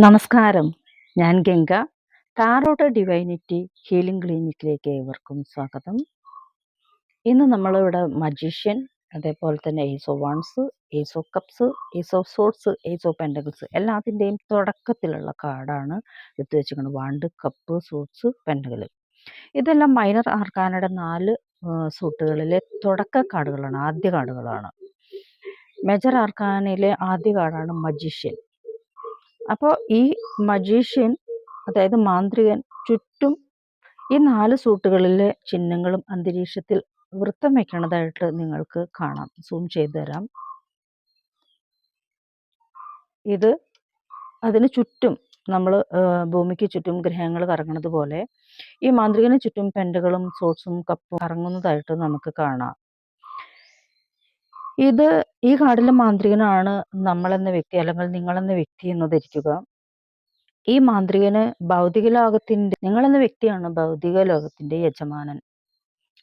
നമസ്കാരം. ഞാൻ Ganga. Tarot divinity healing ക്ലിനിക്കിലേക്ക് ഏവർക്കും സ്വാഗതം. ഇന്ന് നമ്മളിവിടെ മജീഷ്യൻ, അതേപോലെ തന്നെ ace of wands, ace of cups, ace of swords, ace of pentacles എല്ലാത്തിൻ്റെയും തുടക്കത്തിലുള്ള കാർഡാണ് എടുത്തു വെച്ചിരിക്കുന്നത്. Wand, cup, swords, pentacle. ഇതെല്ലാം മൈനർ ആർക്കാനയുടെ 4 സൂട്ടുകളിലെ തുടക്ക കാർഡുകളാണ്, ആദ്യ കാർഡുകളാണ്. മേജർ ആർക്കാനയിലെ ആദ്യ കാർഡാണ് മജീഷ്യൻ. അപ്പോൾ ഈ മജീഷ്യൻ, അതായത് മാന്ത്രികൻ, ചുറ്റും ഈ 4 സൂട്ടുകളിലെ ചിഹ്നങ്ങളും അന്തരീക്ഷത്തിൽ വൃത്തം വയ്ക്കണതായിട്ട് നിങ്ങൾക്ക് കാണാം. സൂം ചെയ്തു തരാം. ഇത് അതിന് ചുറ്റും നമ്മൾ ഭൂമിക്ക് ചുറ്റും ഗ്രഹങ്ങൾ കറങ്ങുന്നത് പോലെ ഈ മാന്ത്രികന് ചുറ്റും പെൻഡുകളും സോട്സും കപ്പും കറങ്ങുന്നതായിട്ട് നമുക്ക് കാണാം. ഈ കാർഡിലെ മാന്ത്രികനാണ് നമ്മളെന്ന വ്യക്തി, അല്ലെങ്കിൽ നിങ്ങളെന്ന വ്യക്തി എന്ന് ധരിക്കുക. ഈ മാന്ത്രികന് നിങ്ങളെന്ന വ്യക്തിയാണ് ഭൗതിക ലോകത്തിന്റെ യജമാനൻ.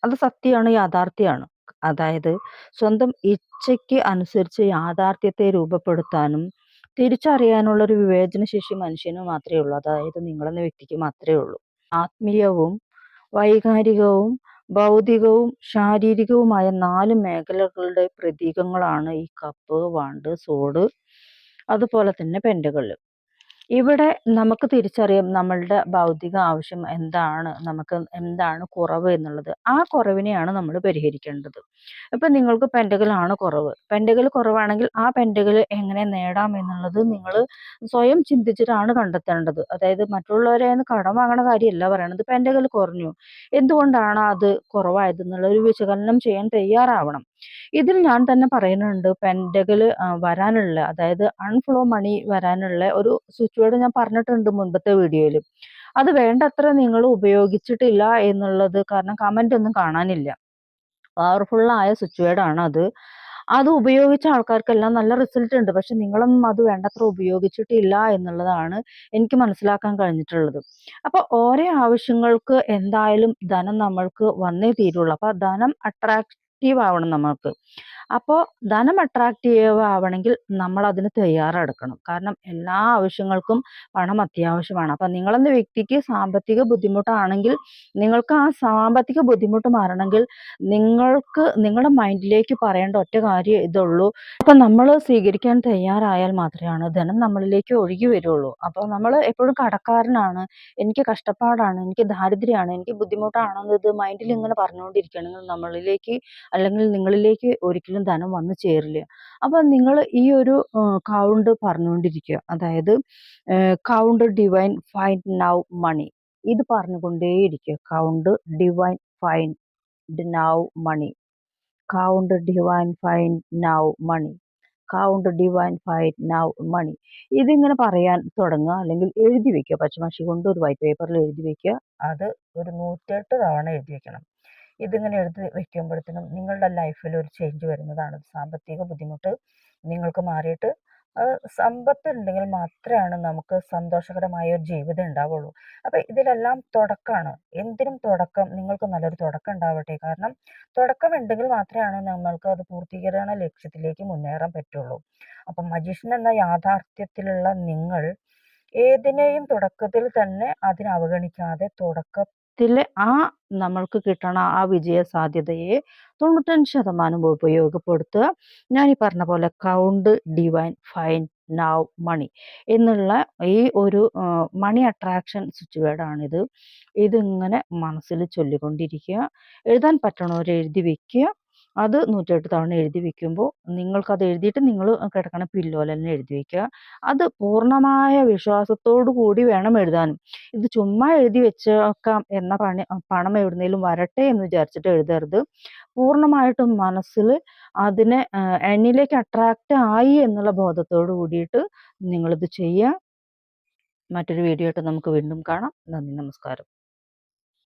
അത് സത്യമാണ്, യാഥാർത്ഥ്യമാണ്. അതായത് സ്വന്തം ഇച്ഛയ്ക്ക് അനുസരിച്ച് യാഥാർത്ഥ്യത്തെ രൂപപ്പെടുത്താനും തിരിച്ചറിയാനുള്ള ഒരു വിവേചനശേഷി മനുഷ്യന് മാത്രമേ ഉള്ളൂ. അതായത് നിങ്ങളെന്ന വ്യക്തിക്ക് മാത്രമേ ഉള്ളൂ. ആത്മീയവും വൈകാരികവും ഭൗതികവും ശാരീരികവുമായ 4 മേഖലകളുടെ പ്രതീകങ്ങളാണ് ഈ കപ്പ്, വാണ്ട്, സോഡ്, അതുപോലെ തന്നെ പെൻഡുകൾ. ഇവിടെ നമുക്ക് തിരിച്ചറിയാം നമ്മളുടെ ഭൗതിക ആവശ്യം എന്താണ്, നമുക്ക് എന്താണ് കുറവ് എന്നുള്ളത്. ആ കുറവിനെയാണ് നമ്മൾ പരിഹരിക്കേണ്ടത്. ഇപ്പം നിങ്ങൾക്ക് പെൻഡകിളാണ് കുറവ്. പെൻഡകിൾ കുറവാണെങ്കിൽ ആ പെൻഡകിൾ എങ്ങനെ നേടാം എന്നുള്ളത് നിങ്ങൾ സ്വയം ചിന്തിച്ചിട്ടാണ് കണ്ടെത്തേണ്ടത്. അതായത് മറ്റുള്ളവരെ കടം വാങ്ങണ കാര്യമല്ല പറയണത്. പെൻഡകിൾ കുറഞ്ഞു, എന്തുകൊണ്ടാണ് അത് കുറവായത് എന്നുള്ള ഒരു വിശകലനം ചെയ്യാൻ തയ്യാറാവണം. ഇതിൽ ഞാൻ തന്നെ പറയുന്നുണ്ട്, പെൻഡകിൾ വരാനുള്ള, അതായത് അൺഫ്ലോ മണി വരാനുള്ള ഒരു സ്വിച്ച് വേർഡ് ഞാൻ പറഞ്ഞിട്ടുണ്ട് മുൻപത്തെ വീഡിയോയിൽ. അത് വേണ്ടത്ര നിങ്ങൾ ഉപയോഗിച്ചിട്ടില്ല എന്നുള്ളത് കാരണം കമന്റ് ഒന്നും കാണാനില്ല. പവർഫുള്ളായ സ്വിച്ച് വേർഡാണ് അത് ഉപയോഗിച്ച ആൾക്കാർക്കെല്ലാം നല്ല റിസൾട്ട് ഉണ്ട്. പക്ഷെ നിങ്ങളൊന്നും അത് വേണ്ടത്ര ഉപയോഗിച്ചിട്ടില്ല എന്നുള്ളതാണ് എനിക്ക് മനസ്സിലാക്കാൻ കഴിഞ്ഞിട്ടുള്ളത്. അപ്പോൾ ഓരോ ആവശ്യങ്ങൾക്ക് എന്തായാലും ധനം നമ്മൾക്ക് വന്നേ തീരുള്ളൂ. അപ്പോൾ ധനം അട്രാക്റ്റീവ് ആവണം നമ്മൾക്ക്. അപ്പോൾ ധനം അട്രാക്റ്റീവ് ആവണമെങ്കിൽ നമ്മൾ അതിന് തയ്യാറെടുക്കണം. കാരണം എല്ലാ ആവശ്യങ്ങൾക്കും പണം അത്യാവശ്യമാണ്. അപ്പം നിങ്ങളെന്ന വ്യക്തിക്ക് സാമ്പത്തിക ബുദ്ധിമുട്ടാണെങ്കിൽ, നിങ്ങൾക്ക് ആ സാമ്പത്തിക ബുദ്ധിമുട്ട് മാറണമെങ്കിൽ നിങ്ങൾക്ക് നിങ്ങളുടെ മൈൻഡിലേക്ക് പറയേണ്ട ഒറ്റ കാര്യം ഇതുള്ളൂ. അപ്പം നമ്മൾ സ്വീകരിക്കാൻ തയ്യാറായാൽ മാത്രമാണ് ധനം നമ്മളിലേക്ക് ഒഴുകി വരുള്ളൂ. അപ്പോൾ നമ്മൾ എപ്പോഴും കടക്കാരനാണ്, എനിക്ക് കഷ്ടപ്പാടാണ്, എനിക്ക് ദാരിദ്ര്യമാണ്, എനിക്ക് ബുദ്ധിമുട്ടാണെന്ന് ഇത് മൈൻഡിൽ ഇങ്ങനെ പറഞ്ഞുകൊണ്ടിരിക്കുകയാണെങ്കിൽ നമ്മളിലേക്ക്, അല്ലെങ്കിൽ നിങ്ങളിലേക്ക് ഒരിക്കലും ധനം വന്നു ചേരില്ല. അപ്പൊ നിങ്ങൾ ഈ ഒരു കൗണ്ട് പറഞ്ഞുകൊണ്ടിരിക്കുക. അതായത് കൗണ്ട് ഡിവൈൻ ഫൈൻഡ് നൗ മണി. ഇത് പറഞ്ഞുകൊണ്ടേയിരിക്കുക. കൗണ്ട് ഡിവൈൻ ഫൈൻഡ് നൗ മണി, കൗണ്ട് ഡിവൈൻ ഫൈൻഡ് നൗ മണി, കൗണ്ട് ഡിവൈൻ ഫൈൻഡ് നൗ മണി. ഇതിങ്ങനെ പറയാൻ തുടങ്ങുക, അല്ലെങ്കിൽ എഴുതി വെക്കുക. പച്ചമഷി കൊണ്ട് ഒരു വൈറ്റ് പേപ്പറിൽ എഴുതി വെക്കുക. അത് ഒരു 108 തവണ എഴുതി വെക്കണം. ഇതിങ്ങനെ എടുത്ത് വെക്കുമ്പോഴത്തേനും നിങ്ങളുടെ ലൈഫിൽ ഒരു ചേഞ്ച് വരുന്നതാണ്. സാമ്പത്തിക ബുദ്ധിമുട്ട് നിങ്ങൾക്ക് മാറിയിട്ട് സമ്പത്ത് ഉണ്ടെങ്കിൽ മാത്രമാണ് നമുക്ക് സന്തോഷകരമായ ഒരു ജീവിതം ഉണ്ടാവുള്ളൂ. അപ്പം ഇതിലെല്ലാം തുടക്കമാണ്. എന്തിനും തുടക്കം. നിങ്ങൾക്ക് നല്ലൊരു തുടക്കം ഉണ്ടാവട്ടെ. കാരണം തുടക്കം ഉണ്ടെങ്കിൽ മാത്രമാണ് നമ്മൾക്ക് അത് പൂർത്തീകരണ ലക്ഷ്യത്തിലേക്ക് മുന്നേറാൻ പറ്റുള്ളൂ. അപ്പം മജീഷ്യൻ എന്ന യാഥാർത്ഥ്യത്തിലുള്ള നിങ്ങൾ ഏതിനെയും തുടക്കത്തിൽ തന്നെ അതിനെ അവഗണിക്കാതെ നമ്മൾക്ക് കിട്ടണ ആ വിജയ സാധ്യതയെ 95% ഉപയോഗപ്പെടുത്തുക. ഞാൻ ഈ പറഞ്ഞ പോലെ കൗണ്ട് ഡിവൈൻ ഫൈൻഡ് നൗ മണി എന്നുള്ള ഈ ഒരു മണി അട്രാക്ഷൻ സ്വിച്ച് വേർഡാണിത്. ഇതിങ്ങനെ മനസ്സിൽ ചൊല്ലിക്കൊണ്ടിരിക്കുക. എഴുതാൻ പറ്റണവർ എഴുതി വെക്കുക. അത് 108 തവണ എഴുതി വെക്കുമ്പോൾ നിങ്ങൾക്കത് എഴുതിയിട്ട് നിങ്ങൾ കിടക്കണ പില്ലോയിൽ തന്നെ എഴുതി വെക്കുക. അത് പൂർണ്ണമായ വിശ്വാസത്തോടു കൂടി വേണം എഴുതാനും. ഇത് ചുമ്മാ എഴുതി വെച്ചേക്കാം എന്ന പണം എവിടുന്നേലും വരട്ടെ എന്ന് വിചാരിച്ചിട്ട് എഴുതരുത്. പൂർണ്ണമായിട്ടും മനസ്സിൽ അതിനെ എന്നിലേക്ക് അട്രാക്റ്റ് ആയി എന്നുള്ള ബോധത്തോട് കൂടിയിട്ട് നിങ്ങളിത് ചെയ്യുക. മറ്റൊരു വീഡിയോ ആയിട്ട് നമുക്ക് വീണ്ടും കാണാം. നന്ദി, നമസ്കാരം.